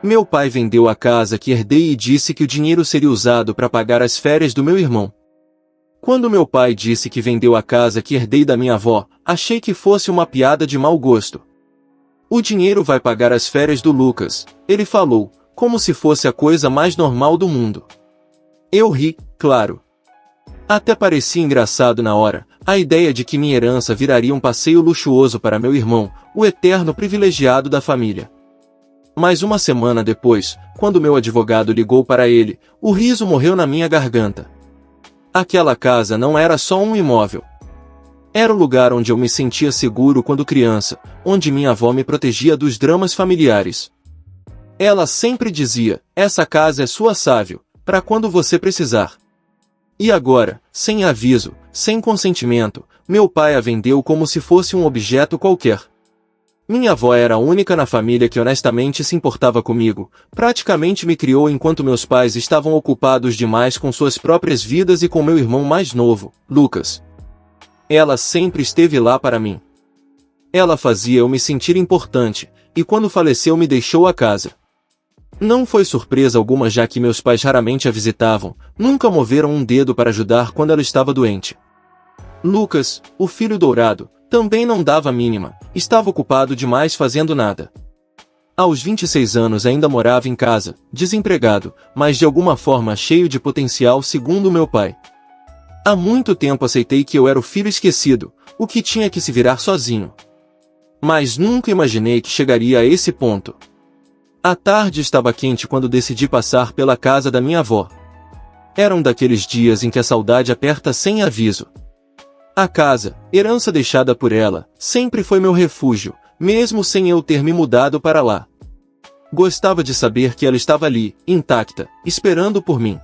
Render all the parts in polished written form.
Meu pai vendeu a casa que herdei e disse que o dinheiro seria usado para pagar as férias do meu irmão. Quando meu pai disse que vendeu a casa que herdei da minha avó, achei que fosse uma piada de mau gosto. O dinheiro vai pagar as férias do Lucas, ele falou, como se fosse a coisa mais normal do mundo. Eu ri, claro. Até parecia engraçado na hora, a ideia de que minha herança viraria um passeio luxuoso para meu irmão, o eterno privilegiado da família. Mas uma semana depois, quando meu advogado ligou para ele, o riso morreu na minha garganta. Aquela casa não era só um imóvel. Era o lugar onde eu me sentia seguro quando criança, onde minha avó me protegia dos dramas familiares. Ela sempre dizia, essa casa é sua, Sávio, para quando você precisar. E agora, sem aviso, sem consentimento, meu pai a vendeu como se fosse um objeto qualquer. Minha avó era a única na família que honestamente se importava comigo, praticamente me criou enquanto meus pais estavam ocupados demais com suas próprias vidas e com meu irmão mais novo, Lucas. Ela sempre esteve lá para mim. Ela fazia eu me sentir importante, e quando faleceu me deixou a casa. Não foi surpresa alguma já que meus pais raramente a visitavam, nunca moveram um dedo para ajudar quando ela estava doente. Lucas, o filho dourado, também não dava a mínima, estava ocupado demais fazendo nada. Aos 26 anos ainda morava em casa, desempregado, mas de alguma forma cheio de potencial segundo meu pai. Há muito tempo aceitei que eu era o filho esquecido, o que tinha que se virar sozinho. Mas nunca imaginei que chegaria a esse ponto. A tarde estava quente quando decidi passar pela casa da minha avó. Era um daqueles dias em que a saudade aperta sem aviso. A casa, herança deixada por ela, sempre foi meu refúgio, mesmo sem eu ter me mudado para lá. Gostava de saber que ela estava ali, intacta, esperando por mim.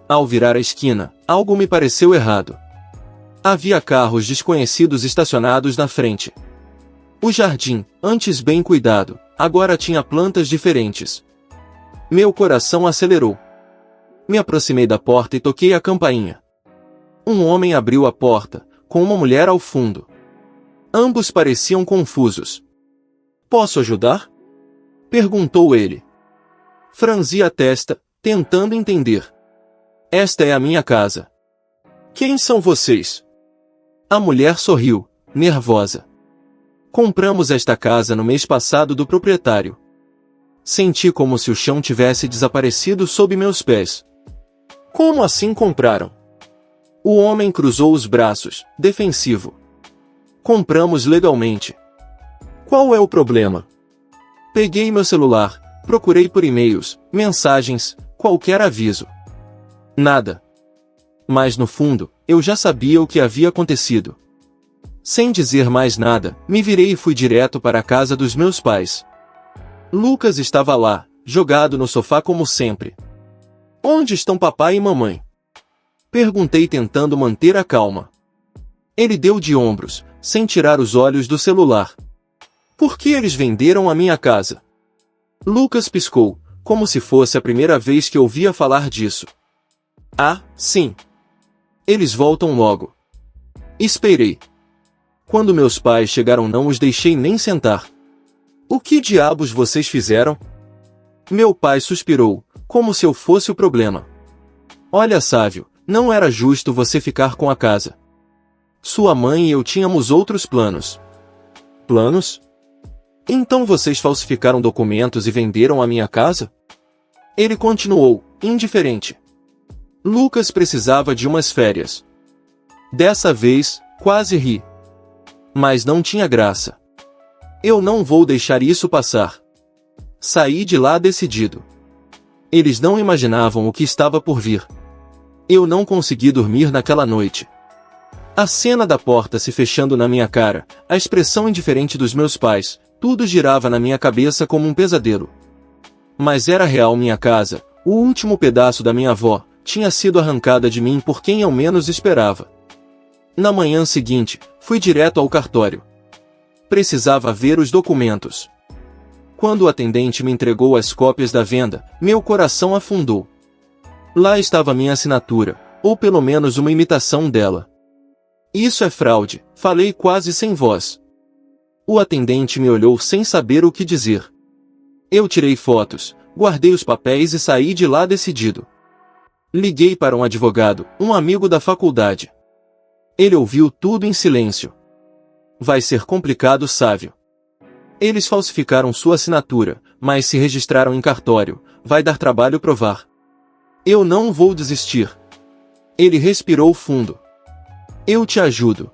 Ao virar a esquina, algo me pareceu errado. Havia carros desconhecidos estacionados na frente. O jardim, antes bem cuidado, agora tinha plantas diferentes. Meu coração acelerou. Me aproximei da porta e toquei a campainha. Um homem abriu a porta, com uma mulher ao fundo. Ambos pareciam confusos. "Posso ajudar?" perguntou ele. Franzi a testa, tentando entender. "Esta é a minha casa." "Quem são vocês?" A mulher sorriu, nervosa. "Compramos esta casa no mês passado do proprietário." Senti como se o chão tivesse desaparecido sob meus pés. "Como assim compraram?" O homem cruzou os braços, defensivo. "Compramos legalmente." "Qual é o problema?" Peguei meu celular, procurei por e-mails, mensagens, qualquer aviso. Nada. Mas no fundo, eu já sabia o que havia acontecido. Sem dizer mais nada, me virei e fui direto para a casa dos meus pais. Lucas estava lá, jogado no sofá como sempre. "Onde estão papai e mamãe?" perguntei tentando manter a calma. Ele deu de ombros, sem tirar os olhos do celular. "Por que eles venderam a minha casa?" Lucas piscou, como se fosse a primeira vez que ouvia falar disso. "Ah, sim. Eles voltam logo." Esperei. Quando meus pais chegaram não os deixei nem sentar. "O que diabos vocês fizeram?" Meu pai suspirou, como se eu fosse o problema. "Olha, Sávio, não era justo você ficar com a casa. Sua mãe e eu tínhamos outros planos." "Planos? Então vocês falsificaram documentos e venderam a minha casa?" Ele continuou, indiferente. Lucas precisava de umas férias. Dessa vez, quase ri. Mas não tinha graça. Eu não vou deixar isso passar. Saí de lá decidido. Eles não imaginavam o que estava por vir. Eu não consegui dormir naquela noite. A cena da porta se fechando na minha cara, a expressão indiferente dos meus pais, tudo girava na minha cabeça como um pesadelo. Mas era real. Minha casa, o último pedaço da minha avó, tinha sido arrancada de mim por quem eu menos esperava. Na manhã seguinte, fui direto ao cartório. Precisava ver os documentos. Quando o atendente me entregou as cópias da venda, meu coração afundou. Lá estava minha assinatura, ou pelo menos uma imitação dela. "Isso é fraude", falei quase sem voz. O atendente me olhou sem saber o que dizer. Eu tirei fotos, guardei os papéis e saí de lá decidido. Liguei para um advogado, um amigo da faculdade. Ele ouviu tudo em silêncio. Vai ser complicado, Sávio. Eles falsificaram sua assinatura, mas se registraram em cartório, vai dar trabalho provar. Eu não vou desistir. Ele respirou fundo. Eu te ajudo.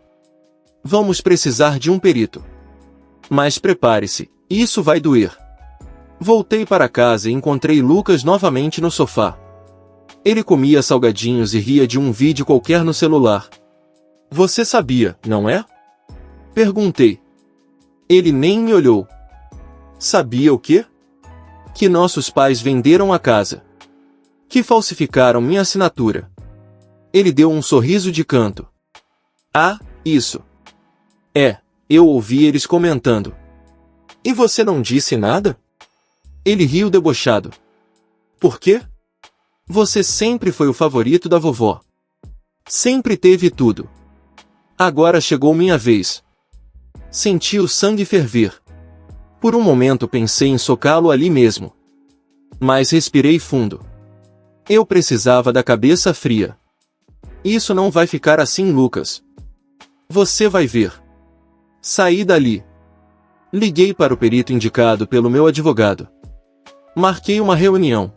Vamos precisar de um perito. Mas prepare-se, isso vai doer. Voltei para casa e encontrei Lucas novamente no sofá. Ele comia salgadinhos e ria de um vídeo qualquer no celular. Você sabia, não é? Perguntei. Ele nem me olhou. Sabia o quê? Que nossos pais venderam a casa. Que falsificaram minha assinatura. Ele deu um sorriso de canto. Ah, isso. Eu ouvi eles comentando. E você não disse nada? Ele riu debochado. Por quê? Você sempre foi o favorito da vovó. Sempre teve tudo. Agora chegou minha vez. Senti o sangue ferver. Por um momento pensei em socá-lo ali mesmo. Mas respirei fundo. Eu precisava da cabeça fria. Isso não vai ficar assim, Lucas. Você vai ver. Saí dali. Liguei para o perito indicado pelo meu advogado. Marquei uma reunião.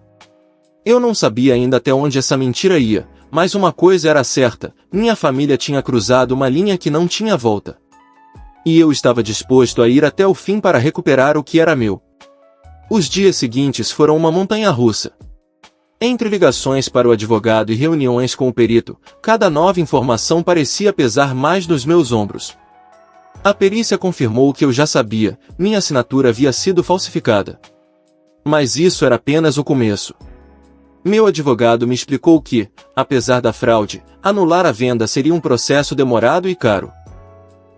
Eu não sabia ainda até onde essa mentira ia, mas uma coisa era certa, minha família tinha cruzado uma linha que não tinha volta. E eu estava disposto a ir até o fim para recuperar o que era meu. Os dias seguintes foram uma montanha-russa. Entre ligações para o advogado e reuniões com o perito, cada nova informação parecia pesar mais nos meus ombros. A perícia confirmou o que eu já sabia, minha assinatura havia sido falsificada. Mas isso era apenas o começo. Meu advogado me explicou que, apesar da fraude, anular a venda seria um processo demorado e caro.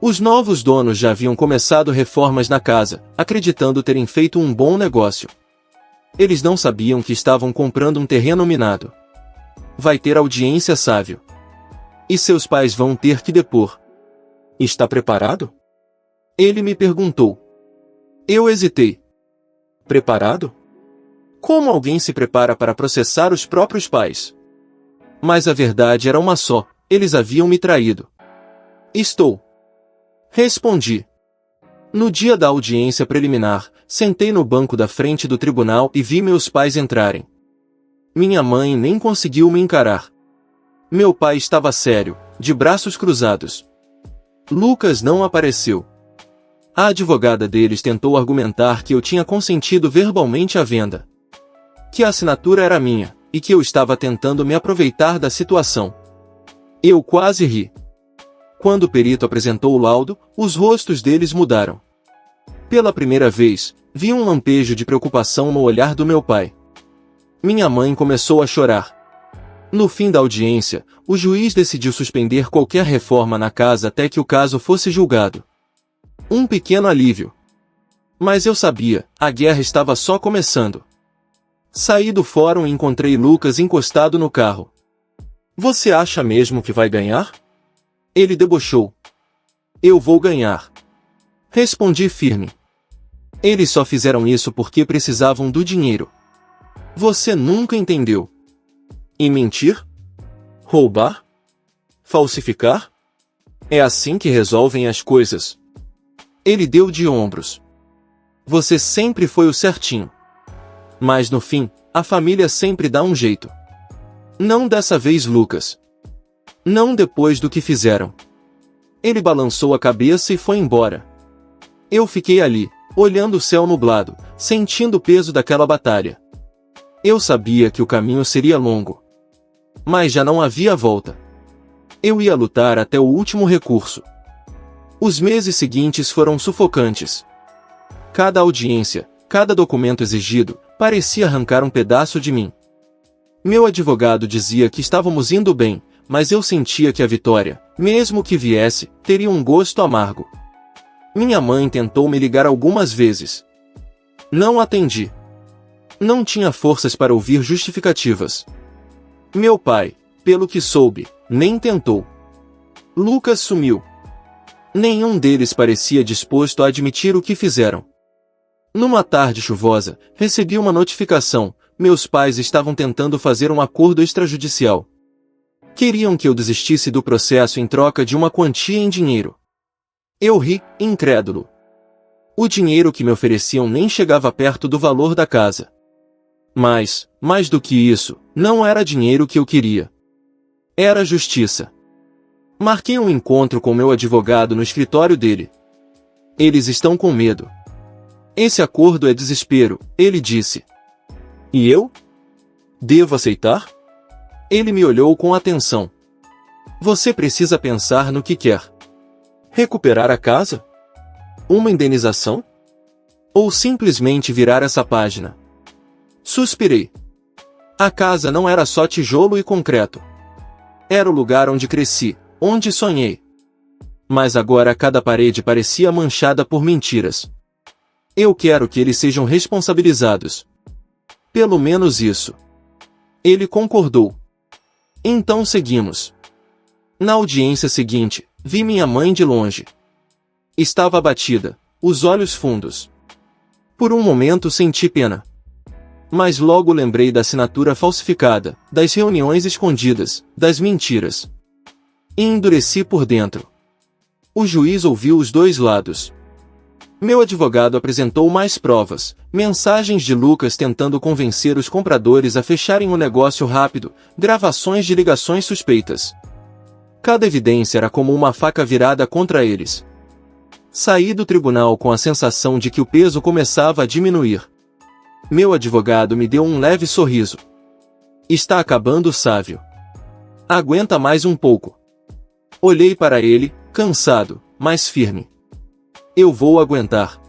Os novos donos já haviam começado reformas na casa, acreditando terem feito um bom negócio. Eles não sabiam que estavam comprando um terreno minado. Vai ter audiência, Sávio. E seus pais vão ter que depor. Está preparado? Ele me perguntou. Eu hesitei. Preparado? Como alguém se prepara para processar os próprios pais? Mas a verdade era uma só, eles haviam me traído. Estou. Respondi. No dia da audiência preliminar, sentei no banco da frente do tribunal e vi meus pais entrarem. Minha mãe nem conseguiu me encarar. Meu pai estava sério, de braços cruzados. Lucas não apareceu. A advogada deles tentou argumentar que eu tinha consentido verbalmente a venda. Que a assinatura era minha, e que eu estava tentando me aproveitar da situação. Eu quase ri. Quando o perito apresentou o laudo, os rostos deles mudaram. Pela primeira vez, vi um lampejo de preocupação no olhar do meu pai. Minha mãe começou a chorar. No fim da audiência, o juiz decidiu suspender qualquer reforma na casa até que o caso fosse julgado. Um pequeno alívio. Mas eu sabia, a guerra estava só começando. Saí do fórum e encontrei Lucas encostado no carro. Você acha mesmo que vai ganhar? Ele debochou. Eu vou ganhar. Respondi firme. Eles só fizeram isso porque precisavam do dinheiro. Você nunca entendeu. E mentir? Roubar? Falsificar? É assim que resolvem as coisas. Ele deu de ombros. Você sempre foi o certinho. Mas no fim, a família sempre dá um jeito. Não dessa vez, Lucas. Não depois do que fizeram. Ele balançou a cabeça e foi embora. Eu fiquei ali, olhando o céu nublado, sentindo o peso daquela batalha. Eu sabia que o caminho seria longo. Mas já não havia volta. Eu ia lutar até o último recurso. Os meses seguintes foram sufocantes. Cada audiência, cada documento exigido, parecia arrancar um pedaço de mim. Meu advogado dizia que estávamos indo bem, mas eu sentia que a vitória, mesmo que viesse, teria um gosto amargo. Minha mãe tentou me ligar algumas vezes. Não atendi. Não tinha forças para ouvir justificativas. Meu pai, pelo que soube, nem tentou. Lucas sumiu. Nenhum deles parecia disposto a admitir o que fizeram. Numa tarde chuvosa, recebi uma notificação. Meus pais estavam tentando fazer um acordo extrajudicial. Queriam que eu desistisse do processo em troca de uma quantia em dinheiro. Eu ri, incrédulo. O dinheiro que me ofereciam nem chegava perto do valor da casa. Mas, mais do que isso, não era dinheiro que eu queria. Era justiça. Marquei um encontro com meu advogado no escritório dele. Eles estão com medo. Esse acordo é desespero, ele disse. E eu? Devo aceitar? Ele me olhou com atenção. Você precisa pensar no que quer. Recuperar a casa? Uma indenização? Ou simplesmente virar essa página? Suspirei. A casa não era só tijolo e concreto. Era o lugar onde cresci, onde sonhei. Mas agora cada parede parecia manchada por mentiras. Eu quero que eles sejam responsabilizados. Pelo menos isso. Ele concordou. Então seguimos. Na audiência seguinte, vi minha mãe de longe. Estava abatida, os olhos fundos. Por um momento senti pena. Mas logo lembrei da assinatura falsificada, das reuniões escondidas, das mentiras. E endureci por dentro. O juiz ouviu os dois lados. Meu advogado apresentou mais provas, mensagens de Lucas tentando convencer os compradores a fecharem o negócio rápido, gravações de ligações suspeitas. Cada evidência era como uma faca virada contra eles. Saí do tribunal com a sensação de que o peso começava a diminuir. Meu advogado me deu um leve sorriso. Está acabando, Sávio. Aguenta mais um pouco. Olhei para ele, cansado, mas firme. Eu vou aguentar.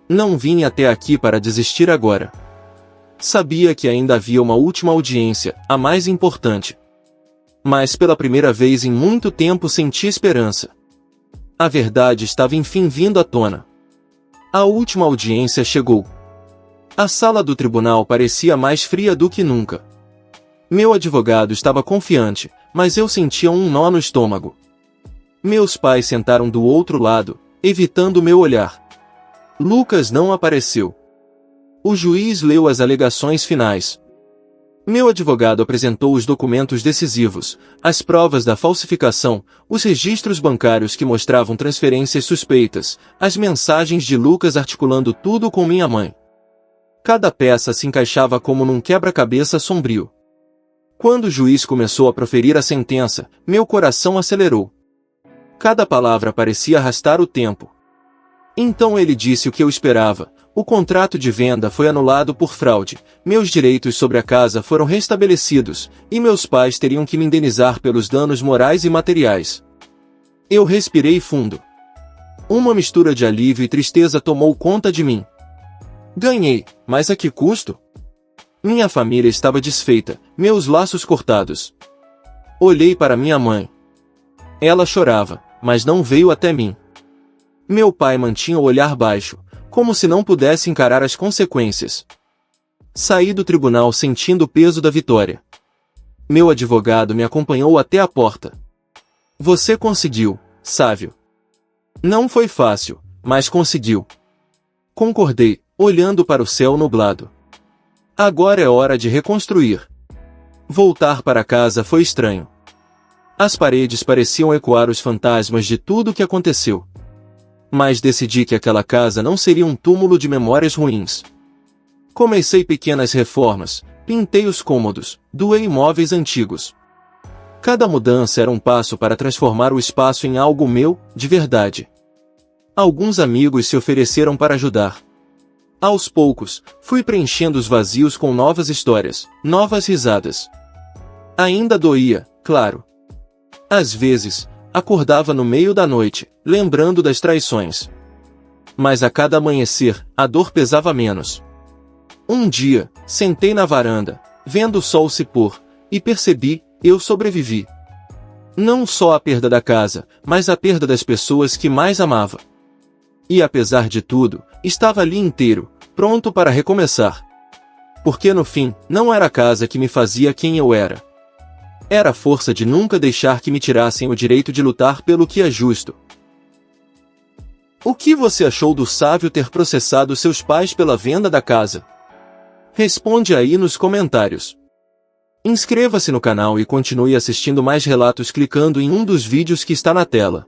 Não vim até aqui para desistir agora. Sabia que ainda havia uma última audiência, a mais importante. Mas pela primeira vez em muito tempo senti esperança. A verdade estava enfim vindo à tona. A última audiência chegou. A sala do tribunal parecia mais fria do que nunca. Meu advogado estava confiante, mas eu sentia um nó no estômago. Meus pais sentaram do outro lado, evitando meu olhar. Lucas não apareceu. O juiz leu as alegações finais. Meu advogado apresentou os documentos decisivos, as provas da falsificação, os registros bancários que mostravam transferências suspeitas, as mensagens de Lucas articulando tudo com minha mãe. Cada peça se encaixava como num quebra-cabeça sombrio. Quando o juiz começou a proferir a sentença, meu coração acelerou. Cada palavra parecia arrastar o tempo. Então ele disse o que eu esperava. O contrato de venda foi anulado por fraude, meus direitos sobre a casa foram restabelecidos, e meus pais teriam que me indenizar pelos danos morais e materiais. Eu respirei fundo. Uma mistura de alívio e tristeza tomou conta de mim. Ganhei, mas a que custo? Minha família estava desfeita, meus laços cortados. Olhei para minha mãe. Ela chorava, mas não veio até mim. Meu pai mantinha o olhar baixo, como se não pudesse encarar as consequências. Saí do tribunal sentindo o peso da vitória. Meu advogado me acompanhou até a porta. Você conseguiu, Sávio. Não foi fácil, mas conseguiu. Concordei, olhando para o céu nublado. Agora é hora de reconstruir. Voltar para casa foi estranho. As paredes pareciam ecoar os fantasmas de tudo o que aconteceu. Mas decidi que aquela casa não seria um túmulo de memórias ruins. Comecei pequenas reformas, pintei os cômodos, doei móveis antigos. Cada mudança era um passo para transformar o espaço em algo meu, de verdade. Alguns amigos se ofereceram para ajudar. Aos poucos, fui preenchendo os vazios com novas histórias, novas risadas. Ainda doía, claro. Às vezes, acordava no meio da noite, lembrando das traições. Mas a cada amanhecer, a dor pesava menos. Um dia, sentei na varanda, vendo o sol se pôr, e percebi, eu sobrevivi. Não só à perda da casa, mas à perda das pessoas que mais amava. E apesar de tudo, estava ali inteiro, pronto para recomeçar. Porque no fim, não era a casa que me fazia quem eu era. Era a força de nunca deixar que me tirassem o direito de lutar pelo que é justo. O que você achou do Sávio ter processado seus pais pela venda da casa? Responde aí nos comentários. Inscreva-se no canal e continue assistindo mais relatos clicando em um dos vídeos que está na tela.